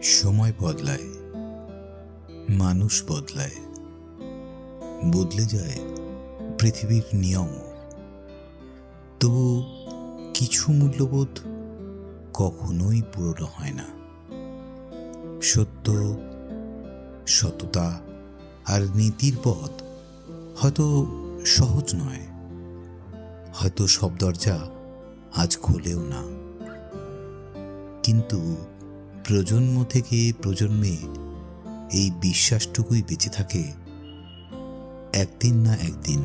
সময় বদলায়, মানুষ বদলায়, বদলে যায় পৃথিবীর নিয়ম। তবু কিছু মূল্যবোধ কখনোই পুরনো হয় না। সত্য, সততা আর নীতির পথ হয়তো সহজ নয়, হয়তো সব দরজা আজ খোলেও না, কিন্তু প্রজন্ম থেকে প্রজন্মে এই বিশ্বাসটুকুই বেঁচে থাকে, একদিন না একদিন,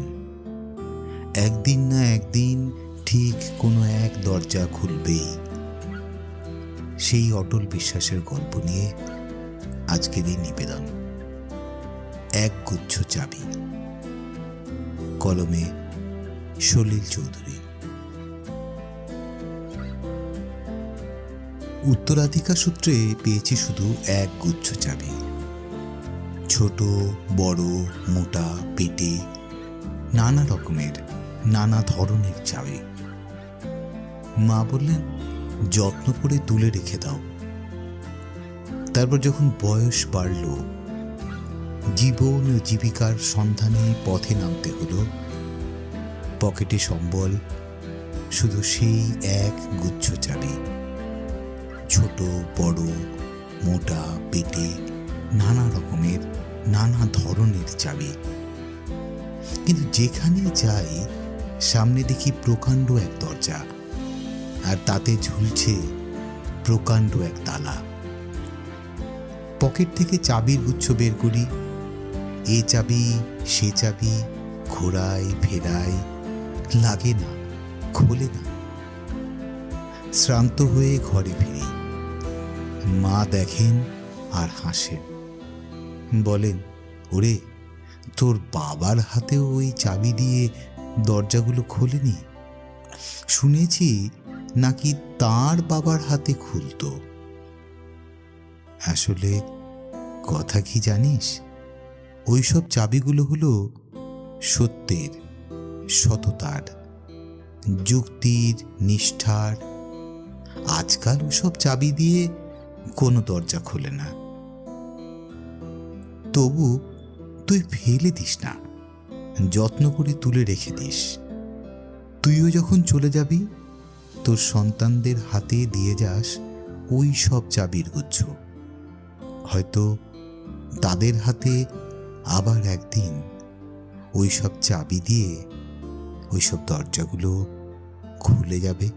একদিন না একদিন ঠিক কোনো এক দরজা খুলবেই। সেই অটল বিশ্বাসের গল্প নিয়ে আজকের এই নিবেদন, এক গুচ্ছ চাবি। কলমে সলিল চৌধুরী। উত্তরাধিকার সূত্রে পেয়েছি শুধু এক গুচ্ছ চাবি। ছোট বড় মোটা পেটে নানা রকমের নানা ধরনের চাবি। মা বললেন, যত্ন করে তুলে রেখে দাও। তারপর যখন বয়স বাড়ল, জীবন ও জীবিকার সন্ধানে পথে নামতে হলো, পকেটে সম্বল শুধু সেই এক গুচ্ছ চাবি। ছোট বড় মোটা পেটে নানা রকমের নানা ধরনের চাবি। কিন্তু যেখানে যাই সামনে দেখি প্রকাণ্ড এক দরজা, আর তাতে ঝুলছে প্রকাণ্ড এক তালা। পকেট থেকে চাবির গুচ্ছ বের করি, এ চাবি সে চাবি, ঘোরাই ফেরাই, লাগে না, খোলে না। শ্রান্ত হয়ে ঘরে ফিরি। মা দেখেন আর হাসেন, বলেন, ওরে, তোর বাবার হাতেও ওই চাবি দিয়ে দরজাগুলো খোলেনি? শুনেছি নাকি তার বাবার হাতে খুলতো। আসলে কথা কি জানিস, ওইসব চাবিগুলো হলো সত্যের, সততার, যুক্তির, নিষ্ঠার। আজকাল ওসব চাবি দিয়ে কোনো দরজা খোলে না। তবু তুই ফেলে দিস না, যত্ন করে তুলে রেখে দিস। তুইও যখন চলে যাবি, তোর সন্তানদের হাতে দিয়ে যাস ওই সব চাবির গুচ্ছ। হয়তো তাদের হাতে আবার একদিন ওই সব চাবি দিয়ে ওই সব দরজাগুলো খুলে যাবে।